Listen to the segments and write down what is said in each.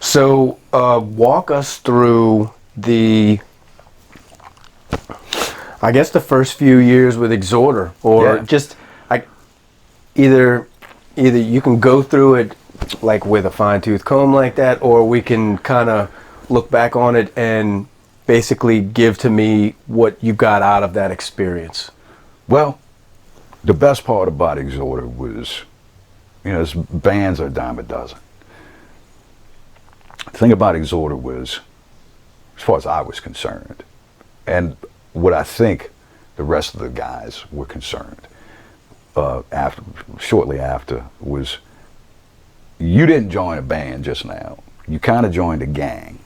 So walk us through the first few years with Exhorder, or just either you can go through it like with a fine-tooth comb like that, or we can kind of look back on it and basically give to me what you got out of that experience. Well, the best part about Exhorder was, his bands are a dime a dozen. The thing about Exhorder was, as far as I was concerned, and what I think the rest of the guys were concerned, shortly after, was you didn't join a band just now. You kind of joined a gang,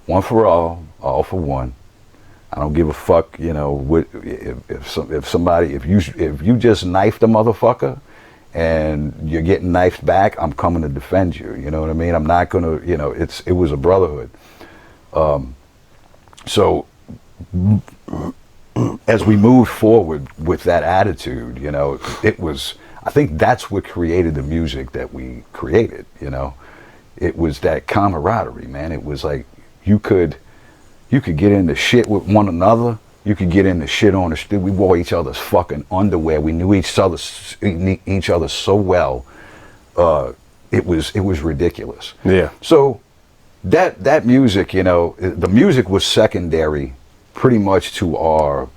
one for all for one. I don't give a fuck, if you just knifed a motherfucker and you're getting knifed back, I'm coming to defend you. You know what I mean? I'm not gonna, it was a brotherhood. So as we moved forward with that attitude, it was, I think that's what created the music that we created, It was that camaraderie, man. It was like you could get into shit with one another. You could get into shit on the street. We wore each other's fucking underwear. We knew each other so well. It was ridiculous. Yeah. So that music, the music was secondary pretty much to our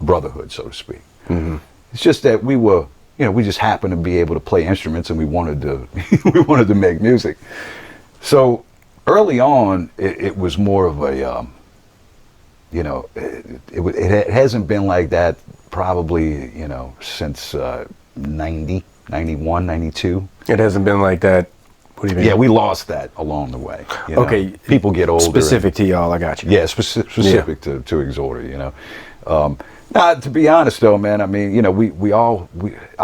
brotherhood, so to speak. Mm-hmm. It's just that we were, we just happened to be able to play instruments, and we wanted to make music. So early on, it was more of a, it hasn't been like that probably, since 90, 91, 92. It hasn't been like that. What do you mean? Yeah, we lost that along the way. Okay. People get older. Specific to y'all, I got you. Yeah, specific to Exhorder, Now, to be honest though, man, I mean, I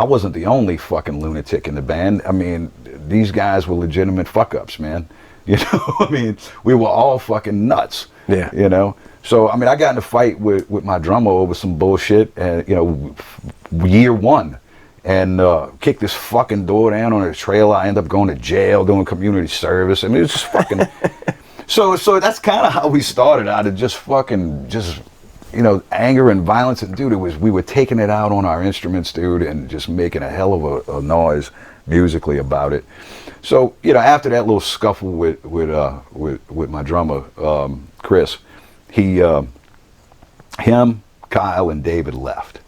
wasn't the only fucking lunatic in the band. I mean, these guys were legitimate fuck-ups, man. I mean, we were all fucking nuts. Yeah. So, I mean, I got in a fight with my drummer over some bullshit, and, year one, and kicked this fucking door down on a trailer. I ended up going to jail, doing community service. I mean, it was just fucking... So that's kind of how we started out, of just anger and violence. And, dude, we were taking it out on our instruments, dude, and just making a hell of a noise musically about it. So, after that little scuffle with my drummer, Chris, him, Kyle, and David left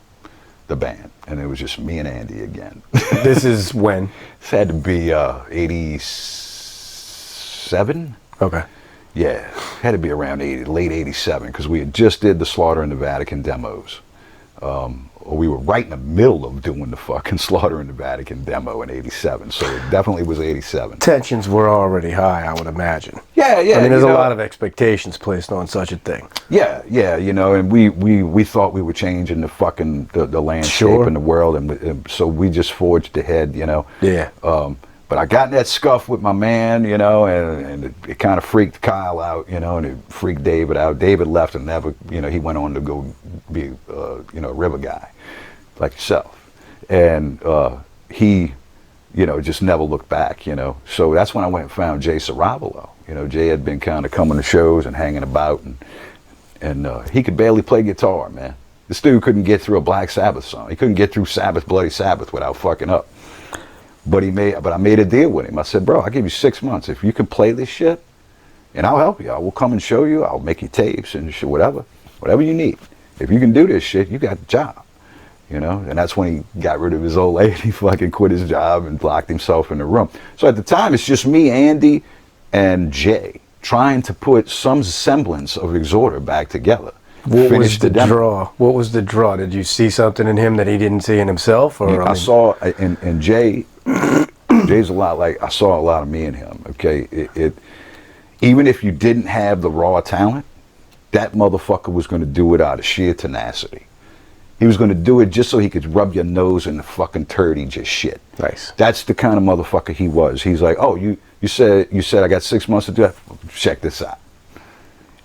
the band, and it was just me and Andy again. This is when? This had to be 87. Okay. Yeah, it had to be around late 87, because we had just did the Slaughter in the Vatican demos. We were right in the middle of doing the fucking Slaughter in the Vatican demo in 87, so it definitely was 87. Tensions were already high, I would imagine. Yeah. I mean, there's a lot of expectations placed on such a thing. Yeah, and we thought we were changing the fucking the landscape in the world, and so we just forged ahead, Yeah. But I got in that scuff with my man, and it kind of freaked Kyle out, and it freaked David out. David left and never, he went on to go be, a river guy, like yourself. And he, just never looked back, So that's when I went and found Jay Ceravolo. Jay had been kind of coming to shows and hanging about, and he could barely play guitar, man. This dude couldn't get through a Black Sabbath song. He couldn't get through Bloody Sabbath without fucking up. But I made a deal with him. I said, bro, I'll give you 6 months. If you can play this shit, and I'll help you. I will come and show you. I'll make you tapes and shit, whatever you need. If you can do this shit, you got the job. And that's when he got rid of his old lady. He fucking quit his job and locked himself in the room. So at the time, it's just me, Andy, and Jay trying to put some semblance of Exhorder back together. What was the draw? What was the draw? Did you see something in him that he didn't see in himself? Or I saw in Jay. Jay's a lot like, I saw a lot of me in him. Okay, even if you didn't have the raw talent, that motherfucker was going to do it out of sheer tenacity. He was going to do it just so he could rub your nose in the fucking turd he just shit. Nice. That's the kind of motherfucker he was. He's like, oh, you said I got 6 months to do that. Check this out.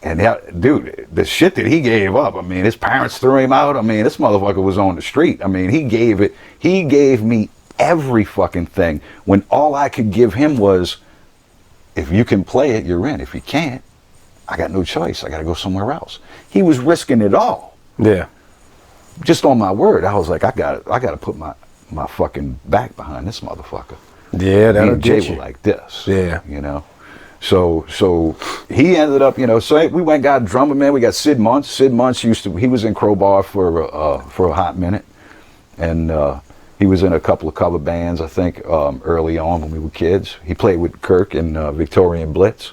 And that, dude, the shit that he gave up, I mean, his parents threw him out. I mean, this motherfucker was on the street. I mean, he gave me every fucking thing, when all I could give him was if you can play it, you're in. If you can't, I got no choice. I got to go somewhere else. He was risking it all. Yeah. Just on my word, I was like, I got to put my fucking back behind this motherfucker. Yeah, that'll Me and Jay get you. were like this. Yeah. You know? So he ended up, you know, so we went and got a drummer, man. We got Sid Munce. Sid Munce he was in Crowbar for a hot minute. And he was in a couple of cover bands, I think, early on when we were kids. He played with Kirk in Victorian Blitz.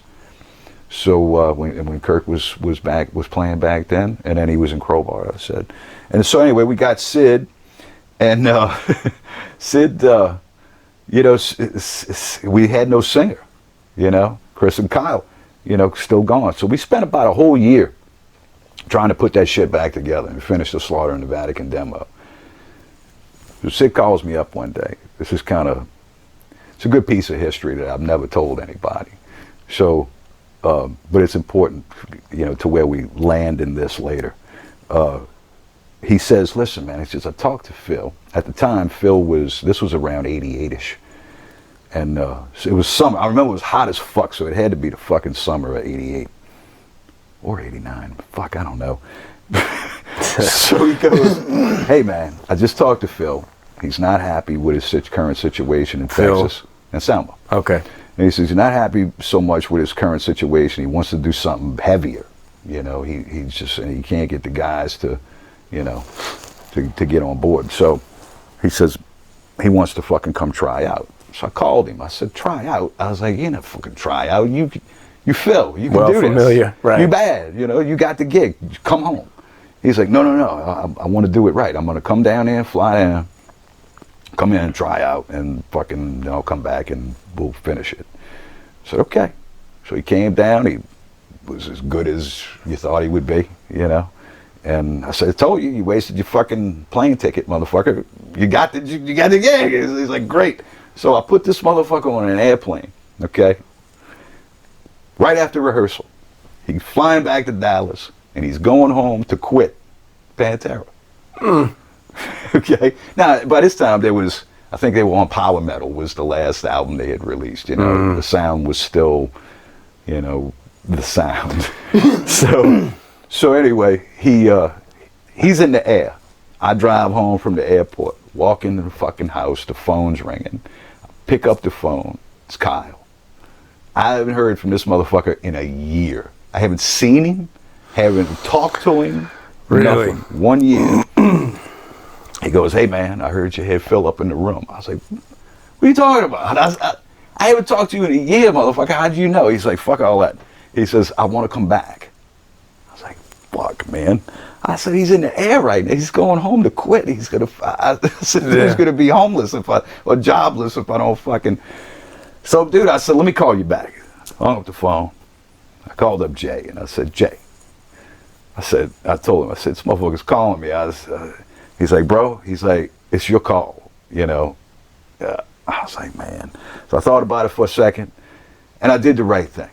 So when Kirk was playing back then, and then he was in Crowbar, I said. And so anyway, we got Sid, and Sid, you know, we had no singer, you know. Chris and Kyle, you know, still gone. So we spent about a whole year trying to put that shit back together and finish the Slaughter in the Vatican demo. So Sid calls me up one day. This is it's a good piece of history that I've never told anybody. So, but it's important, you know, to where we land in this later. He says, listen, man, he says, I talked to Phil. At the time, this was around 88-ish. And so it was summer. I remember it was hot as fuck, so it had to be the fucking summer of 88. Or 89. Fuck, I don't know. So he goes, hey, man, I just talked to Phil. He's not happy with his current situation in Texas. Anselmo. Okay. And he says he's not happy so much with his current situation. He wants to do something heavier. You know, he can't get the guys to, you know, to get on board. So he says he wants to fucking come try out. So I called him. I said, try out? I was like, you know, fucking try out. You Phil, you can do this. Familiar, right. You bad, you know, you got the gig. Come home. He's like, no. I want to do it right. I'm going to come down there, fly down, come in and try out, and fucking, I'll come back and we'll finish it. I said, okay. So he came down. He was as good as you thought he would be, you know. And I said, I told you, you wasted your fucking plane ticket, motherfucker. You got the gig. He's like, great. So I put this motherfucker on an airplane, okay? Right after rehearsal. He's flying back to Dallas, and he's going home to quit Pantera. Okay? Now, by this time, I think they were on Power Metal, was the last album they had released, you know. The sound was still, you know, the sound. So anyway, he's in the air. I drive home from the airport, walk into the fucking house, the phone's ringing. Pick up the phone. It's Kyle. I haven't heard from this motherfucker in a year. I haven't seen him, haven't talked to him. Really? Nothing. 1 year. He goes, hey man, I heard you had Phil up in the room. I was like, what are you talking about? I haven't talked to you in a year, motherfucker. How do you know? He's like, fuck all that. He says, I want to come back. I was like, fuck, man. I said, he's in the air right now. He's going home to quit. He's going to, I said, he's going to be homeless or jobless if I don't fucking. So, dude, I said, let me call you back. I hung up the phone. I called up Jay, and I said, Jay. I told him, this motherfucker's calling me. He's like, bro, it's your call, you know. I was like, man. So I thought about it for a second, and I did the right thing.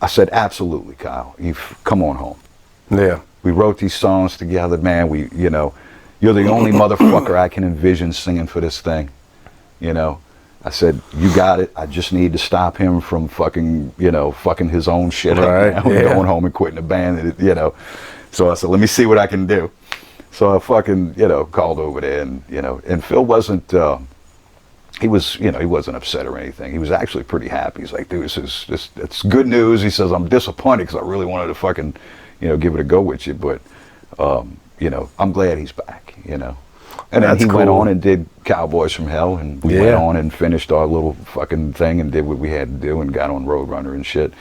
I said, absolutely, Kyle. You come on home. Yeah. We wrote these songs together, man. You know, you're the only motherfucker I can envision singing for this thing. You know, I said, you got it. I just need to stop him from fucking his own shit right now, yeah. Going home and quitting the band, you know. So I said, let me see what I can do. So I fucking, you know, called over there, and, you know, and Phil wasn't, he wasn't upset or anything. He was actually pretty happy. He's like, dude, it's good news. He says, I'm disappointed because I really wanted to fucking, you know, give it a go with you, but, you know, I'm glad he's back, you know. And then he went on and did Cowboys from Hell, and we went on and finished our little fucking thing and did what we had to do and got on Roadrunner and shit.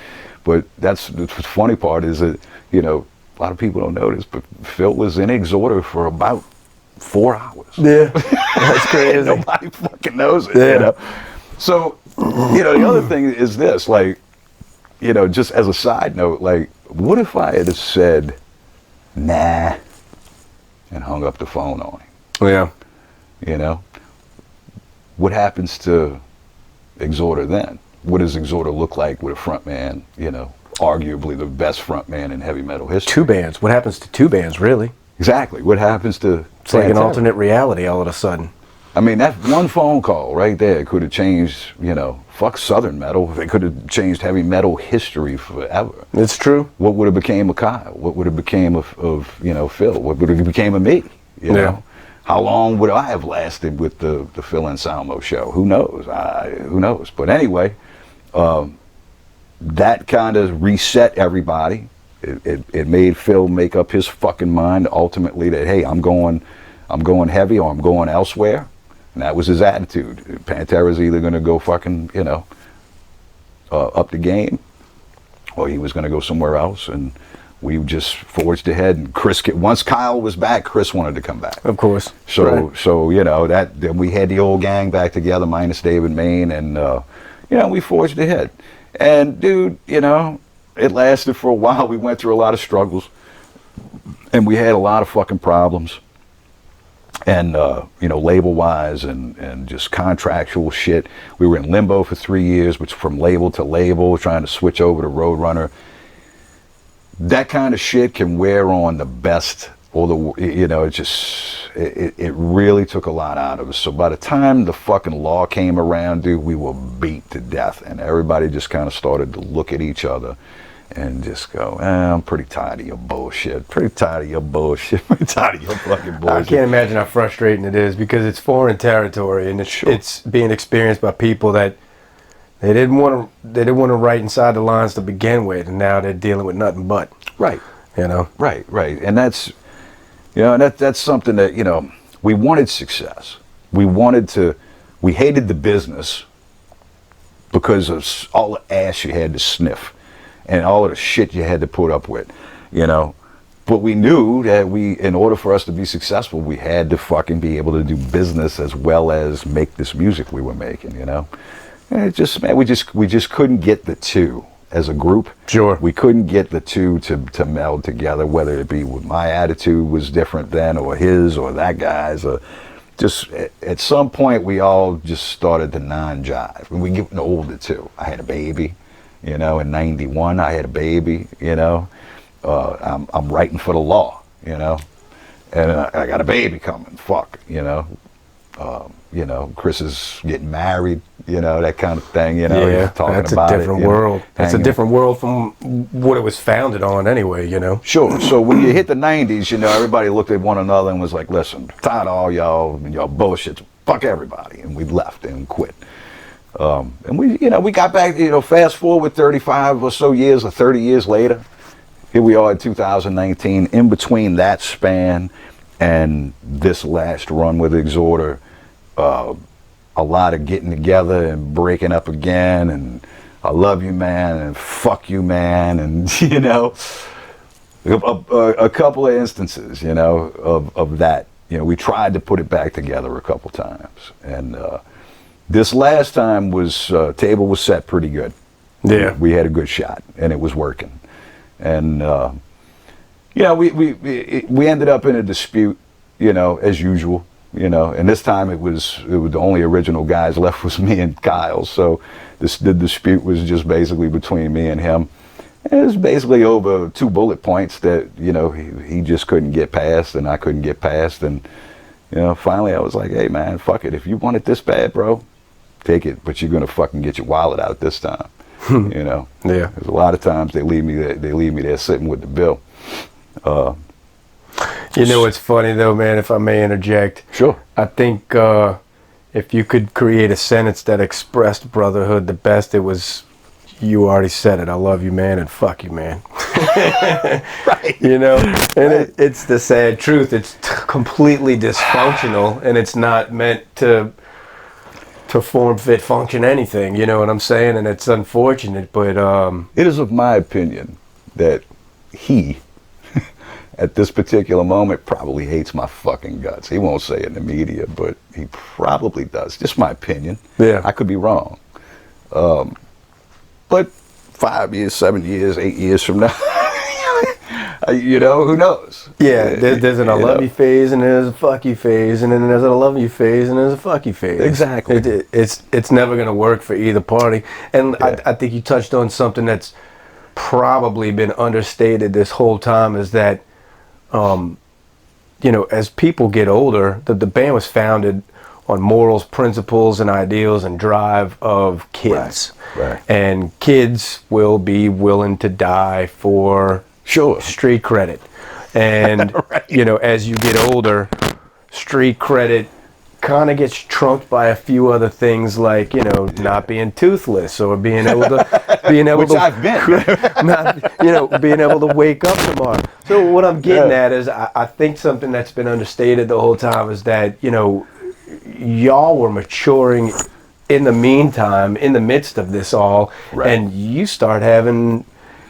But that's the funny part is that, you know, a lot of people don't know this, but Phil was in Exhorder for about 4 hours. Yeah, that's crazy. Nobody fucking knows it, yeah. You know. So, you know, the other thing is this, like, you know, just as a side note, like, what if I had said, nah, and hung up the phone on him? Yeah. You know? What happens to Exhorder then? What does Exhorder look like with a front man, you know, arguably the best front man in heavy metal history? 2 bands. What happens to 2 bands, really? Exactly. What happens to It's like an alternate reality all of a sudden. I mean, that one phone call right there could have changed, you know, fuck Southern metal. It could have changed heavy metal history forever. It's true. What would have became of Kyle? What would have became of you know, Phil? What would have became of me? You know? How long would I have lasted with the Phil Anselmo show? Who knows? Who knows? But anyway, that kind of reset everybody. It made Phil make up his fucking mind ultimately that, hey, I'm going heavy or I'm going elsewhere. And that was his attitude. Pantera's either going to go fucking, you know, up the game, or he was going to go somewhere else. And we just forged ahead. And once Kyle was back, Chris wanted to come back. Of course. So you know, then we had the old gang back together, minus David Main, and you know, we forged ahead. And dude, you know, it lasted for a while. We went through a lot of struggles, and we had a lot of fucking problems. And you know, label wise and just contractual shit. We were in limbo for 3 years, which from label to label, trying to switch over to Roadrunner. That kind of shit can wear on the best, or the, you know, it really took a lot out of us. So by the time the fucking law came around, dude, we were beat to death, and everybody just kind of started to look at each other and just go, I'm pretty tired of your bullshit. Pretty tired of your bullshit. Pretty tired of your fucking bullshit. I can't imagine how frustrating it is, because it's foreign territory, and it's being experienced by people that they didn't want to write inside the lines to begin with, and now they're dealing with nothing but. Right. You know. Right. And that's, you know, that's something that, you know, we wanted success. We hated the business because of all the ass you had to sniff and all of the shit you had to put up with, you know. But we knew that in order for us to be successful, we had to fucking be able to do business as well as make this music we were making, you know. And it just, man, we just couldn't get the two as a group. Sure. We couldn't get the two to meld together, whether it be my attitude was different then, or his, or that guy's, or just at some point we all just started to non-jive. And we getting older too. I had a baby. You know, in '91, I had a baby. You know, I'm writing for the law. You know, and I got a baby coming. Fuck. You know, Chris is getting married. You know, that kind of thing. You know, yeah, talking that's about a different world. That's a different world from what it was founded on, anyway. You know. Sure. So when you hit the '90s, you know, everybody looked at one another and was like, "Listen, tired of all y'all and y'all bullshit. Fuck everybody," and we left and quit. And we got back, you know, fast forward 35 or so years, or 30 years later, here we are in 2019. In between that span and this last run with Exhorder, a lot of getting together and breaking up again, and I love you, man, and fuck you, man, and, you know, a couple of instances, you know, of that. You know, we tried to put it back together a couple times, and this last time was table was set pretty good. Yeah, we had a good shot, and it was working. And yeah, we ended up in a dispute, you know, as usual, you know. And this time it was the only original guys left was me and Kyle. So the dispute was just basically between me and him. And it was basically over 2 bullet points that, you know, he just couldn't get past, and I couldn't get past. And you know, finally I was like, hey man, fuck it. If you want it this bad, bro, take it, but you're gonna fucking get your wallet out this time. You know. Yeah. There's a lot of times they leave me there sitting with the bill. You know what's funny though, man, if I may interject? Sure. I think if you could create a sentence that expressed brotherhood the best, it was, you already said it, I love you, man, and fuck you, man. Right. You know, and it's the sad truth. It's completely dysfunctional, and it's not meant to form, fit, function anything, you know what I'm saying? And it's unfortunate, but it is of my opinion that he at this particular moment probably hates my fucking guts. He won't say it in the media, but he probably does. Just my opinion. Yeah. I could be wrong. But 5 years, 7 years, 8 years from now, you know, who knows? Yeah, there's an I love you phase, and there's a fuck you phase, and then there's an I love you phase, and there's a fuck you phase. Exactly. It's never going to work for either party. And yeah. I think you touched on something that's probably been understated this whole time, is that, you know, as people get older, the band was founded morals, principles, and ideals and drive of kids. Right. And kids will be willing to die for street credit. And, you know, as you get older, street credit kind of gets trumped by a few other things like, you know, not being toothless or being able to Which I've been. being able to wake up tomorrow. So what I'm getting at is I think something that's been understated the whole time is that, you know, y'all were maturing in the meantime, in the midst of this all, and you start having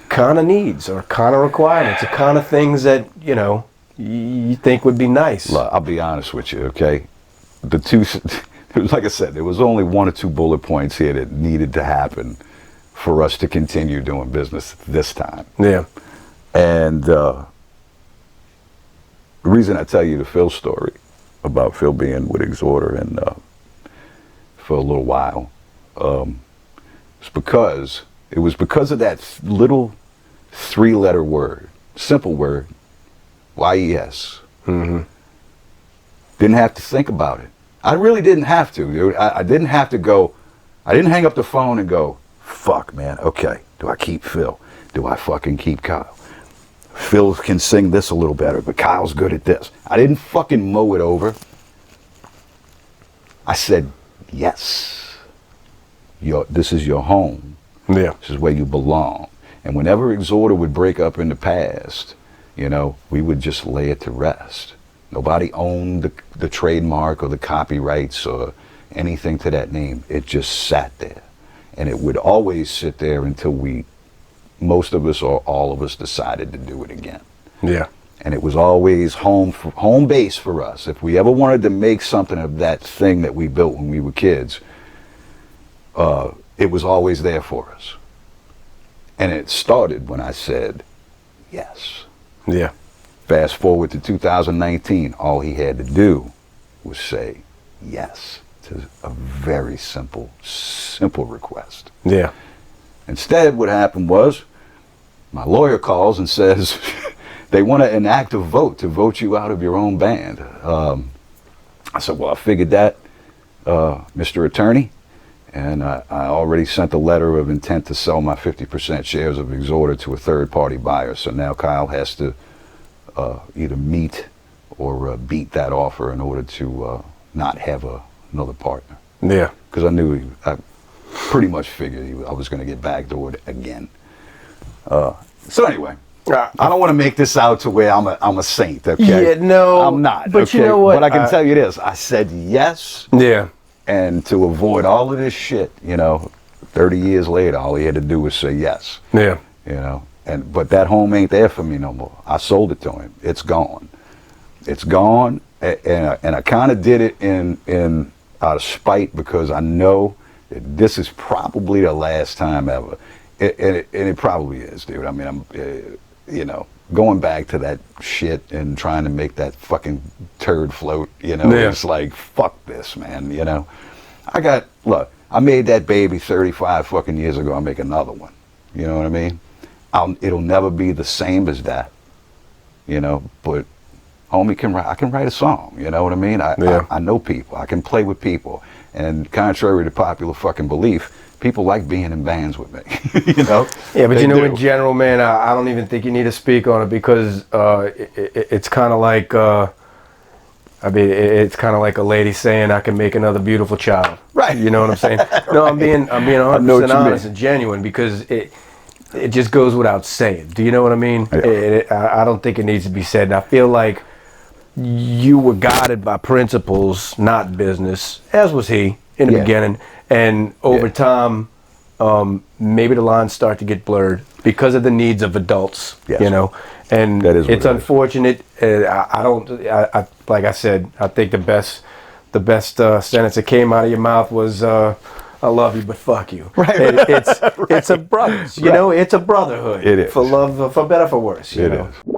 kind of needs or kind of requirements or kind of things that, you know, you think would be nice. Look, I'll be honest with you, okay? Like I said, there was only 1 or 2 bullet points here that needed to happen for us to continue doing business this time. Yeah. And the reason I tell you the Phil story about Phil being with Exhorder and for a little while, it was because of that little 3-letter word, simple word, YES. Mm-hmm. Didn't have to think about it. I really didn't have to. I didn't have to go. I didn't hang up the phone and go, fuck, man, okay, do I keep Phil? Do I fucking keep Kyle? Phil can sing this a little better, but Kyle's good at this. I didn't fucking mow it over. I said, yes, this is your home. Yeah. This is where you belong. And whenever Exhorder would break up in the past, you know, we would just lay it to rest. Nobody owned the trademark or the copyrights or anything to that name. It just sat there. And it would always sit there until most of us or all of us decided to do it again. Yeah. And it was always home base for us. If we ever wanted to make something of that thing that we built when we were kids, it was always there for us. And it started when I said yes. Yeah. Fast forward to 2019, all he had to do was say yes to a very simple request. Yeah. Instead, what happened was my lawyer calls and says they want to enact a vote to vote you out of your own band. I said, well, I figured that, Mr. Attorney, and I already sent a letter of intent to sell my 50% shares of Exhorder to a third-party buyer. So now Kyle has to either meet or beat that offer in order to not have another partner. Yeah. Because I pretty much figured I was going to get backdoored again. So anyway, I don't want to make this out to where I'm a saint, okay? Yeah, no. I'm not, but okay? You know what? But I can tell you this. I said yes. Yeah. And to avoid all of this shit, you know, 30 years later, all he had to do was say yes. Yeah. You know, but that home ain't there for me no more. I sold it to him. It's gone. It's gone. And I kind of did it in out of spite because I know that this is probably the last time ever. And it probably is, dude. I mean, I'm, you know, going back to that shit and trying to make that fucking turd float, you know, It's like, fuck this, man, you know. Look, I made that baby 35 fucking years ago. I'll make another one. You know what I mean? It'll never be the same as that, you know, but homie I can write a song, you know what I mean? I know people. I can play with people. And contrary to popular fucking belief, people like being in bands with me, you know? Yeah, but you know, in general, man, I don't even think you need to speak on it because it's kind of like, I mean, it's kind of like a lady saying, I can make another beautiful child. Right. You know what I'm saying? No, I'm being 100% honest and genuine because it just goes without saying. Do you know what I mean? Yeah. I don't think it needs to be said. And I feel like you were guided by principles, not business, as was he in the beginning. And over time, maybe the lines start to get blurred because of the needs of adults, you know. And it's unfortunate. Like I said, I think the best sentence that came out of your mouth was, I love you, but fuck you. Right. It's a brothers, you know, it's a brotherhood. It is. For love, for better, for worse. You know? Is.